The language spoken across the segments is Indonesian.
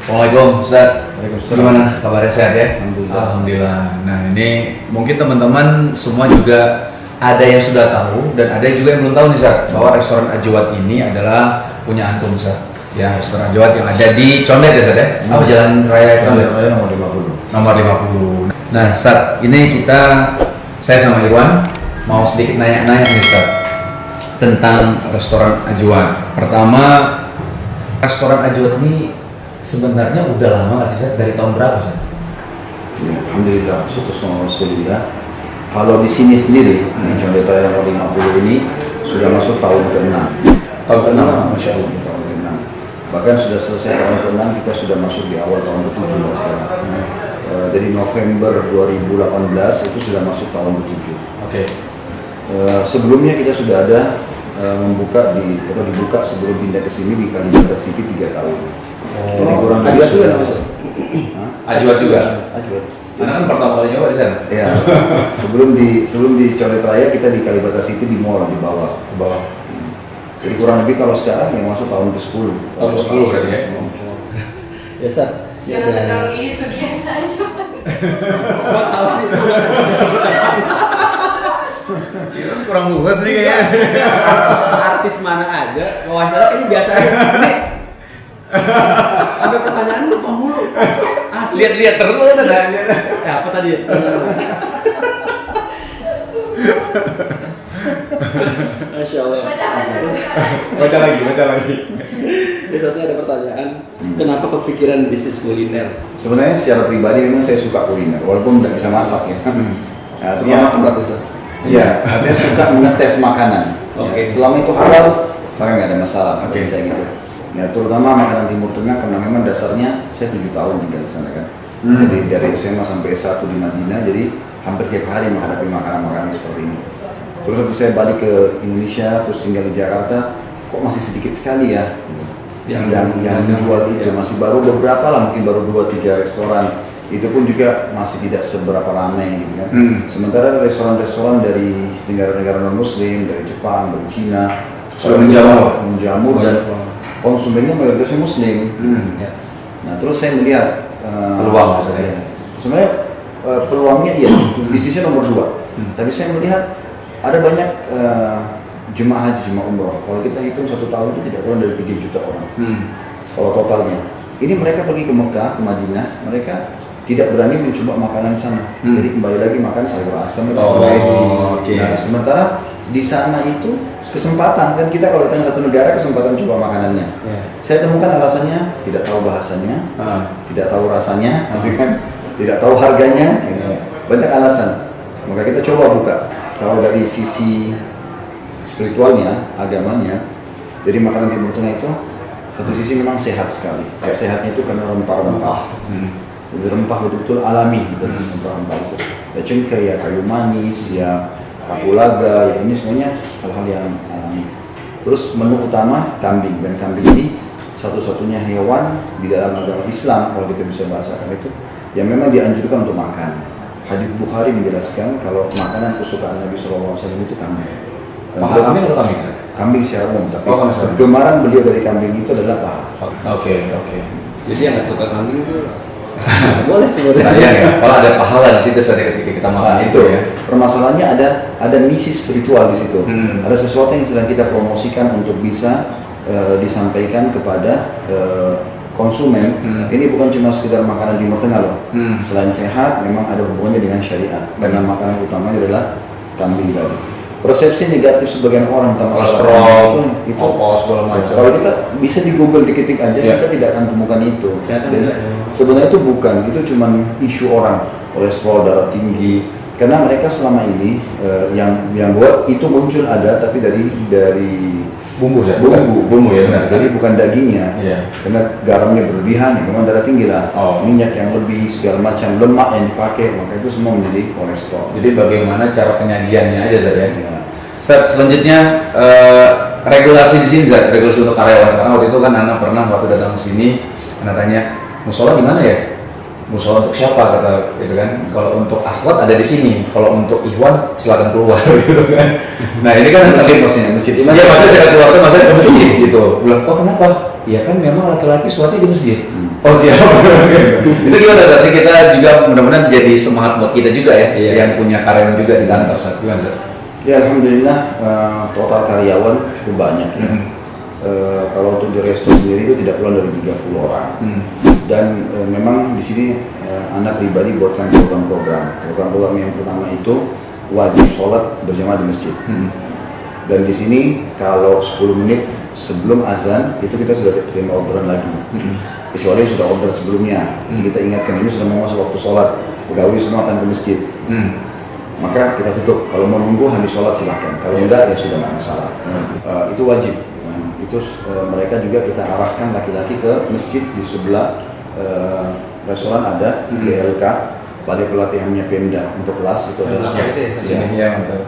Assalamualaikum Ustaz. Waalaikumsalam. Gimana kabarnya, sehat ya? Alhamdulillah. Alhamdulillah. Nah ini mungkin teman-teman semua juga ada yang sudah tahu dan ada juga yang belum tahu nih Ustaz, bahwa restoran Ajwad ini adalah punya antum Ustaz. Ya, restoran Ajwad yang ada di Condet ya Ustaz ya? Apa Jalan Raya Condet? Raya nomor 50. Nomor 50. Nah Ustaz, ini saya sama Irwan mau sedikit nanya-nanya nih Ustaz tentang restoran Ajwad. Pertama, restoran Ajwad ini sebenarnya udah lama nggak sih Ustaz? Dari tahun berapa Ustaz? Ya, Alhamdulillah, syukur sama Rasulullah. Kalau di sini sendiri, di Condet Raya nomor 50 ini sudah masuk tahun ke-6. Tahun ke-6, Masya Allah, tahun ke-6. Bahkan sudah selesai tahun ke-6, kita sudah masuk di awal tahun ke-7 lah sekarang. Dari November 2018 itu sudah masuk tahun ke-7. Oke. Sebelumnya kita sudah ada dibuka sebelum pindah ke sini di Kalibata City 3 tahun. Jadi kurang lebih Ajwad juga. sudah. Ajwad juga. Ajwad. Karena kan pertama kali nyoba di sana. Ya, sebelum di Condet Raya kita di Kalibata City di mall di bawah. Ke bawah. Jadi kurang lebih kalau sekarang yang masuk tahun ke-10. Tahun ke-10 berarti ya. Ya, Sat. Jangan kenal gitu, biasa aja. Gua tahu sih. Kurang luas nih kayaknya. Artis mana aja wawancara ini biasa aja. Ini ada pertanyaan lupa mulu. Asli. Lihat-lihat terus mana ada. Ya, apa tadi? Masya Allah. Baca. Baca lagi. Biasanya ada pertanyaan, kenapa kepikiran bisnis kuliner? Sebenarnya secara pribadi memang saya suka kuliner, walaupun tidak bisa masak ya. Artinya berarti Sat? ya, artinya suka mengetes makanan. Oke. Ya, selama itu halal, maka nggak ada masalah. Oke. Saya gitu. Ya, terutama makanan Timur Tengah karena memang dasarnya saya 7 tahun tinggal di sana kan. Jadi dari SMA sampai S1 di Madinah, jadi hampir tiap hari menghadapi makanan-makanan seperti ini. Terus waktu saya balik ke Indonesia, terus tinggal di Jakarta, kok masih sedikit sekali ya yang menjual itu. Masih baru beberapa lah, mungkin baru 2-3 restoran. Itu pun juga masih tidak seberapa ramai gitu kan. Sementara restoran-restoran dari negara-negara non-muslim, dari Jepang, dari Cina sudah menjamur dan konsumennya mayoritasnya muslim. Ya. Nah, terus saya melihat Peluang maksudnya. sebenarnya peluangnya iya, bisnisnya nomor 2. Tapi saya melihat ada banyak jemaah haji, jemaah umroh. Kalau kita hitung 1 tahun itu tidak kurang dari 3 juta orang. Kalau totalnya. Ini mereka pergi ke Mekah, ke Madinah, mereka tidak berani mencoba makanan sana. Jadi kembali lagi makan sayur asam dan sebagainya. Oke. Nah, sementara di sana itu kesempatan kan, kita kalau datang satu negara kesempatan coba makanannya. Ya. Saya temukan alasannya tidak tahu bahasanya, tidak tahu rasanya, gitu kan, tidak tahu harganya, gitu. Banyak alasan. Maka kita coba buka. Kalau dari sisi spiritualnya, agamanya, jadi makanan Timur Tengah itu satu sisi memang sehat sekali. Sehatnya itu karena rempah-rempah. Jadi rempah betul-betul alami gitu, rempah-rempah itu. Ya cengkeh, ya kayu manis, ya kapulaga, ya ini semuanya hal-hal yang alami. Terus menu utama kambing, dan kambing ini satu-satunya hewan di dalam agama Islam kalau kita bisa bahasakan itu yang memang dianjurkan untuk makan. Hadits Bukhari menjelaskan kalau makanan kesukaan Nabi SAW itu kambing. Dan Paha kambing atau kambing? kambing secara umum, tapi Oh, kambing. kegemaran beliau dari kambing itu adalah paha. Oke. Jadi yang nggak suka kambing itu boleh sebenarnya. Sayang ya, kalau ada pahala di situ saja ketika kita makan Nah, itu ya. Permasalahannya ada misi spiritual di situ. Hmm. Ada sesuatu yang sedang kita promosikan untuk bisa disampaikan kepada konsumen. Ini bukan cuma sekedar makanan Timur Tengah loh. Selain sehat, memang ada hubungannya dengan syariat. Karena makanan utamanya adalah kambing tadi. Persepsi negatif sebagian orang tentang masalah Kolesterol, itu segala macam. kalau kita bisa di Google diketik aja, Ya. kita tidak akan temukan itu. Ternyata Dan enggak. sebenarnya itu bukan, itu cuma isu orang, kolesterol, darah tinggi. Karena mereka selama ini yang buat itu muncul ada, tapi dari Bumbu ya? bumbu ya benar. Jadi bukan dagingnya. Iya. Karena garamnya berlebihan, ya, memang darah tinggi lah. Oh. Minyak yang lebih, segala macam lemak yang dipakai, maka itu semua menjadi kolesterol. Jadi bagaimana cara penyajiannya aja saja. Ya. Step selanjutnya regulasi di sini, Zat, regulasi untuk karyawan. Karena waktu itu kan Ana pernah waktu datang ke sini, Ana tanya, musola di mana ya? Musola untuk siapa kata, gitu kan? Kalau untuk akhwat ada di sini, kalau untuk ikhwan silakan keluar, gitu kan? Nah ini kan Masjid maksudnya, masjid. Iya, maksudnya saya keluarga, maksudnya ke masjid gitu. Bilang, oh kenapa? ya kan memang laki-laki sholatnya di masjid. Oh siap. Itu gimana Zat? Kita juga mudah-mudahan jadi semangat buat kita juga ya, yang punya karyawan juga di kantor Zat. Gimana Zat? Ya alhamdulillah total karyawan cukup banyak ya. Kalau untuk di resto sendiri itu tidak kurang dari 30 orang. Dan memang di sini Anda pribadi buatkan program-program. Program-program yang pertama itu wajib sholat berjamaah di masjid. Dan di sini kalau 10 menit sebelum azan itu kita sudah terima orderan lagi. Kecuali sudah order sebelumnya. Jadi kita ingatkan ini sudah mau masuk waktu sholat, pegawai semua akan ke masjid. Maka kita tutup. Kalau mau nunggu habis sholat silakan. Kalau enggak ya sudah nggak masalah. Itu wajib. Itu mereka juga kita arahkan laki-laki ke masjid di sebelah restoran ada BLK, Balai Pelatihannya Pemda untuk kelas itu ada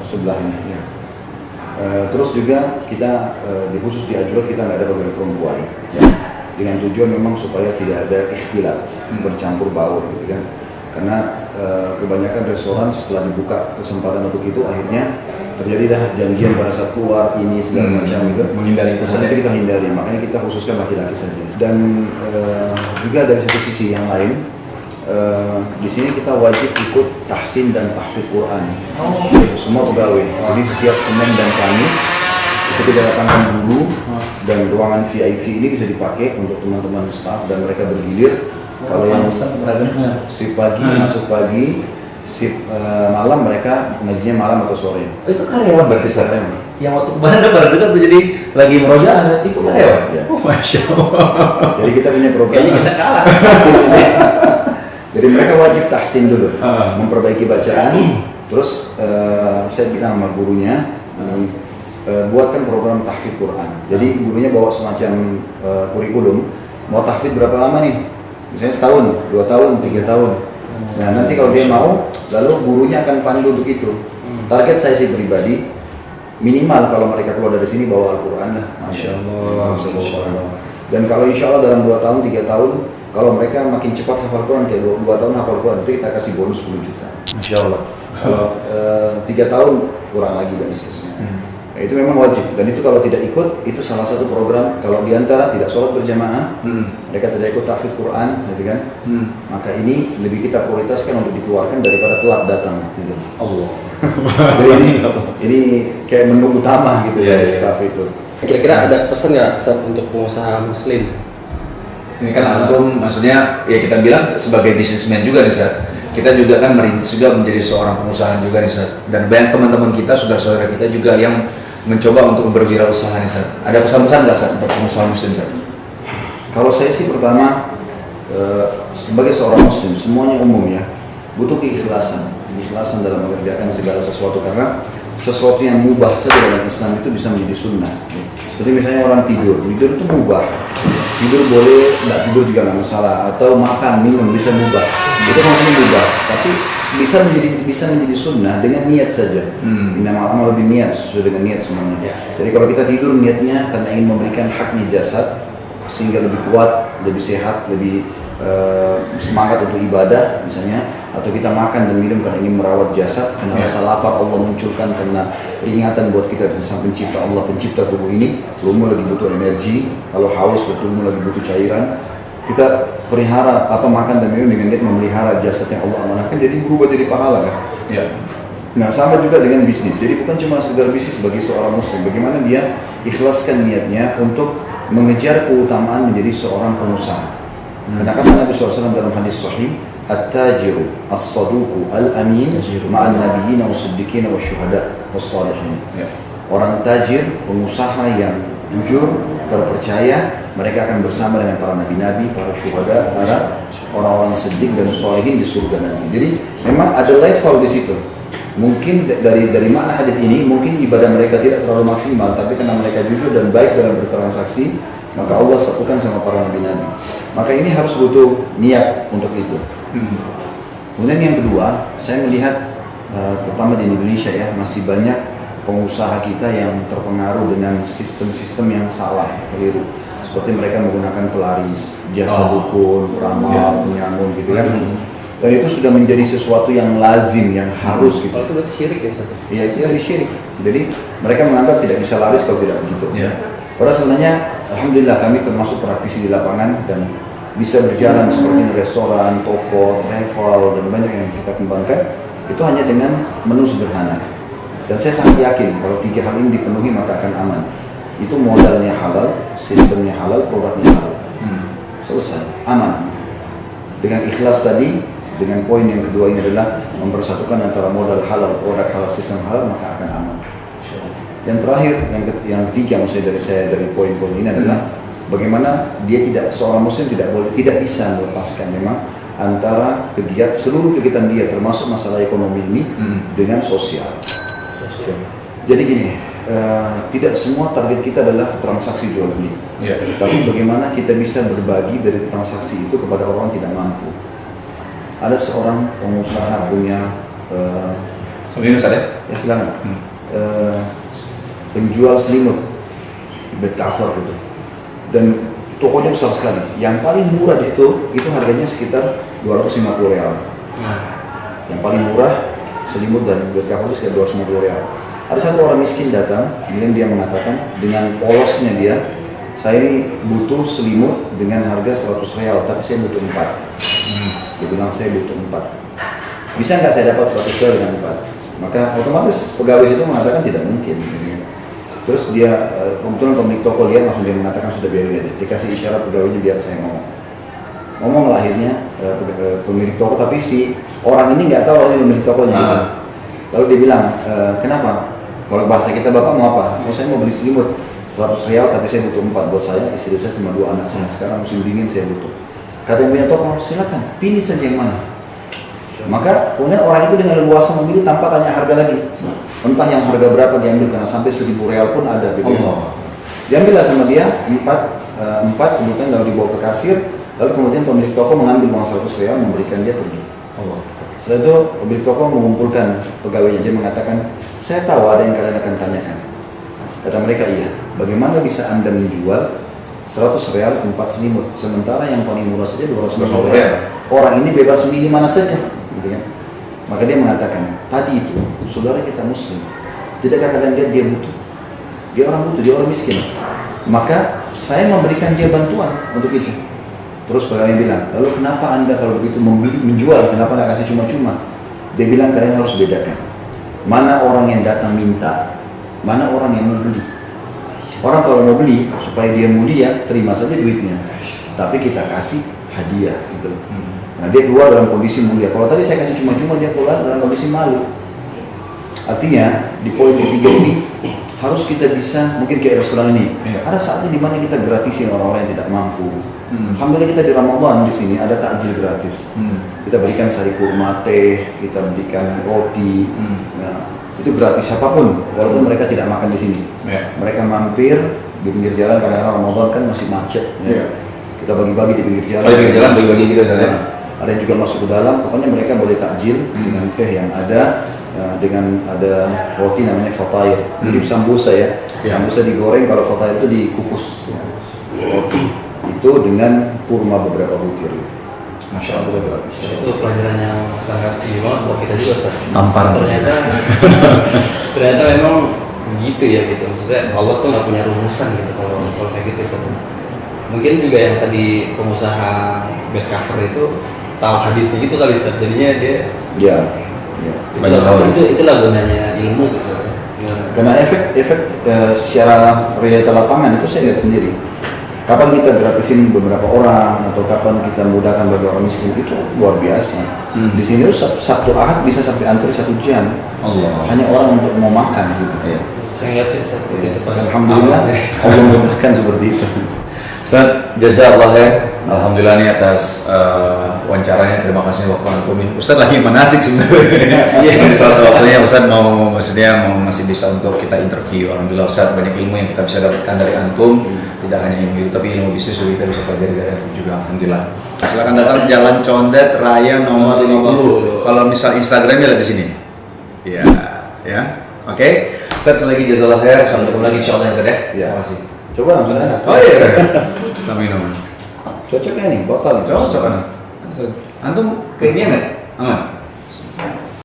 sebelahnya. Ya. Terus juga kita khusus di Ajurat kita nggak ada pegawai perempuan. Ya. Dengan tujuan memang supaya tidak ada ikhtilat, bercampur baur gitu kan. Karena kebanyakan restoran setelah dibuka kesempatan untuk itu akhirnya terjadilah janjian pada saat keluar ini segala macam gitu. Menghindari itu saja. Kita hindari, makanya kita khususkan laki-laki saja. Dan juga dari satu sisi yang lain, di sini kita wajib ikut tahsin dan tahfidz Quran. Semua pegawai. Jadi setiap Senin dan Kamis itu kita datangkan dulu dan ruangan VIP ini bisa dipakai untuk teman-teman staff dan mereka bergilir. Kalau yang shift pagi masuk pagi, shift malam mereka ngajinya malam atau sore. Itu karyawan berarti Zat? Yang waktu kemarin pada dekat tuh jadi lagi merojaah Zat, itu karyawan? Ya. Masya Allah. Jadi kita punya program. Kayaknya kita kalah. Jadi mereka wajib tahsin dulu, memperbaiki bacaan. Terus saya bilang sama gurunya, buatkan program tahfidz Quran. Jadi gurunya bawa semacam kurikulum. Mau tahfidz berapa lama nih? Misalnya setahun, 2 tahun, 3 tahun. Nah nanti kalau dia mau, lalu gurunya akan pandu untuk itu. Target saya sih pribadi, minimal kalau mereka keluar dari sini bawa Al-Quran lah. Masya Allah. Dan kalau insya Allah dalam 2 tahun, 3 tahun, kalau mereka makin cepat hafal Quran, kayak 2 tahun hafal Quran, itu kita kasih bonus 10 juta. Masya Allah. Kalau 3 tahun, kurang lagi dan seterusnya. Nah, itu memang wajib, dan itu kalau tidak ikut, itu salah satu program, kalau diantara tidak sholat berjamaah, mereka tidak ikut tahfidz Quran, gitu kan? Maka ini lebih kita prioritaskan untuk dikeluarkan daripada telat datang, gitu. Allah. Jadi ini kayak menu utama gitu dari staff itu. Kira-kira ada pesan nggak untuk pengusaha muslim? Ini kan antum maksudnya ya kita bilang sebagai bisnismen juga nih Zat. Kita juga kan merintis juga menjadi seorang pengusaha juga nih Zat. Dan banyak teman-teman kita, saudara-saudara kita juga yang mencoba untuk berwirausaha nih Zat. Ada pesan-pesan nggak Zat untuk pengusaha muslim Zat? Kalau saya sih pertama sebagai seorang muslim semuanya umum ya, butuh keikhlasan dalam mengerjakan segala sesuatu, karena sesuatu yang mubah saja dalam Islam itu bisa menjadi sunnah. Seperti misalnya orang tidur itu mubah. Tidur boleh, nggak tidur juga nggak masalah. Atau makan, minum bisa mubah. Itu maksudnya mubah, tapi bisa menjadi sunnah dengan niat saja. Innamal amal binniyat, sesuai dengan niat semuanya. Jadi kalau kita tidur niatnya karena ingin memberikan haknya jasad sehingga lebih kuat, lebih sehat, lebih semangat untuk ibadah misalnya, atau kita makan dan minum karena ingin merawat jasad, karena rasa lapar Allah munculkan karena peringatan buat kita dari sang pencipta Allah, pencipta tubuh ini, tubuhmu lagi butuh energi, kalau haus tubuhmu lagi butuh cairan, kita pelihara atau makan dan minum dengan niat memelihara jasad yang Allah amanahkan, jadi berubah jadi pahala kan? Ya. Nah sama juga dengan bisnis, jadi bukan cuma sekedar bisnis bagi seorang muslim, bagaimana dia ikhlaskan niatnya untuk mengejar keutamaan menjadi seorang pengusaha. Karena kata Nabi SAW dalam hadis sahih, at-tajiru as-saduqu al-amin ma'an nabiyyin was-siddiqin wasyuhada was-salihin. Orang tajir, pengusaha yang jujur, terpercaya, mereka akan bersama dengan para nabi-nabi, para syuhada, para orang-orang siddiq dan sholihin di surga nanti. Jadi memang ada level di situ. Mungkin dari makna hadis ini, mungkin ibadah mereka tidak terlalu maksimal, tapi karena mereka jujur dan baik dalam bertransaksi, maka Allah satukan sama para nabi-nabi. Maka ini harus butuh niat untuk itu. Kemudian yang kedua, saya melihat terutama di Indonesia ya, masih banyak pengusaha kita yang terpengaruh dengan sistem-sistem yang salah, keliru. Seperti mereka menggunakan pelaris, jasa dukun, peramal, penyamun gitu kan. Dan itu sudah menjadi sesuatu yang lazim, yang harus gitu. Kalau itu berarti syirik ya Ustaz? Iya, itu dari syirik. Jadi mereka menganggap tidak bisa laris kalau tidak begitu. Padahal sebenarnya Alhamdulillah kami termasuk praktisi di lapangan dan bisa berjalan seperti restoran, toko, travel dan banyak yang kita kembangkan itu hanya dengan menu sederhana. Dan saya sangat yakin kalau 3 hal ini dipenuhi maka akan aman. Itu modalnya halal, sistemnya halal, produknya halal. Selesai, aman. Dengan ikhlas tadi, dengan poin yang kedua ini adalah mempersatukan antara modal halal, produk halal, sistem halal, maka akan aman. Yang terakhir, yang ketiga maksudnya dari poin-poin ini adalah bagaimana dia seorang muslim tidak bisa melepaskan memang antara seluruh kegiatan dia termasuk masalah ekonomi ini dengan sosial. Jadi gini, tidak semua target kita adalah transaksi jual beli. Tapi bagaimana kita bisa berbagi dari transaksi itu kepada orang yang tidak mampu. Ada seorang pengusaha punya Selimut ada? ya silakan. Penjual selimut bed cover gitu. Dan tokonya besar sekali. Yang paling murah itu harganya sekitar 250 real. Yang paling murah selimut dan bed cover itu sekitar 250 real. Ada satu orang miskin datang, kemudian dia mengatakan dengan polosnya dia, saya ini butuh selimut dengan harga 100 real, tapi saya butuh 4. Dia bilang saya butuh 4. Bisa nggak saya dapat 100 real dengan 4? Maka otomatis pegawai itu mengatakan tidak mungkin. Terus dia, kebetulan pemilik toko lihat langsung dia mengatakan sudah biarin aja. Dikasih isyarat pegawainya biar saya ngomong. Ngomong lah akhirnya pemilik toko, tapi si orang ini nggak tahu ini pemilik tokonya. Lalu dia bilang, kenapa? Kalau bahasa kita bapak mau apa? Saya mau beli selimut 100 real tapi saya butuh 4 buat saya, istri saya sama 2 anak saya. Sekarang musim dingin saya butuh. Kata yang punya toko, silakan pilih saja yang mana. Maka kemudian orang itu dengan leluasa memilih tanpa tanya harga lagi. Entah yang harga berapa diambil, karena sampai 1000 real pun ada. Diambillah sama dia 4 kemudian lalu dibawa ke kasir. Lalu kemudian pemilik toko mengambil uang 100 real memberikan dia pergi. Setelah itu pemilik toko mengumpulkan pegawainya. Dia mengatakan, saya tahu ada yang kalian akan tanyakan. Kata mereka, iya. Bagaimana bisa anda menjual 100 real 4 selimut, sementara yang paling murah saja 250 real. Orang ini bebas milih mana saja, gitu kan? Maka dia mengatakan, tadi itu saudara kita muslim, tidakkah kalian lihat dia butuh? Dia orang butuh, dia orang miskin. Maka saya memberikan dia bantuan untuk itu. Terus pegawai bilang, lalu kenapa anda kalau begitu menjual, kenapa nggak kasih cuma-cuma? Dia bilang, kalian harus bedakan. Mana orang yang datang minta, mana orang yang mau beli. Orang kalau mau beli, supaya dia mulia, terima saja duitnya. Tapi kita kasih hadiah gitu. Karena dia keluar dalam kondisi mulia. Kalau tadi saya kasih cuma-cuma, dia keluar dalam kondisi malu. Artinya, di poin ketiga ini, harus kita bisa, mungkin kayak restoran ini, ada saatnya di mana kita gratisin orang-orang yang tidak mampu. Alhamdulillah kita di Ramadan di sini ada takjil gratis. Kita berikan sari kurma, teh, kita berikan roti. Nah, itu gratis siapapun, walaupun mereka tidak makan di sini. Mereka mampir di pinggir jalan karena Ramadan kan masih macet. Kita bagi-bagi di pinggir jalan. Bagi-bagi gitu saja. Ada yang juga masuk ke dalam. Pokoknya mereka boleh takjil dengan teh yang ada, dengan ada roti namanya fatair. Mirip sambusa ya. Sambusa digoreng, kalau fatair itu dikukus. Roti itu dengan kurma beberapa butir. Masya Allah gratis. Itu pelajaran yang sangat istimewa buat kita juga, Ustaz. Tampar. Ternyata memang begitu ya gitu. Maksudnya Allah tuh nggak punya rumusan gitu kalau kayak gitu, Ustaz. Mungkin juga yang tadi pengusaha bed cover itu tahu hadisnya gitu kali, Ustaz. Jadinya dia itulah gunanya ilmu tuh, Ustaz. Karena efek secara realita lapangan itu saya lihat sendiri. Kapan kita gratisin beberapa orang atau kapan kita mudahkan bagi orang miskin itu luar biasa. Di sini tuh Sabtu Ahad bisa sampai antri 1 jam. Hanya orang untuk mau makan gitu. Saya sih itu pas. Alhamdulillah Allah memudahkan seperti itu. Ustaz, jazakallah ya. Alhamdulillah nih atas wawancaranya. Terima kasih waktu antum nih. Ustaz lagi manasik sebenarnya. Ini salah waktunya Ustaz mau masih bisa untuk kita interview. Alhamdulillah Ustaz banyak ilmu yang kita bisa dapatkan dari antum. Tidak hanya ilmu itu, tapi ilmu bisnis juga kita bisa pelajari dari antum juga. Alhamdulillah. Silakan datang Jalan Condet Raya nomor 50. Kalau misal Instagramnya lihat di sini. Ya. Oke. Ustaz lagi jazakallah khair. Sampai ketemu lagi insyaallah ya Ustaz ya. Terima kasih. Coba langsung aja. Oh iya. Sampai minum. Cocoknya nih, botol nih. Cocok kan? Antum keinginan nggak? Aman?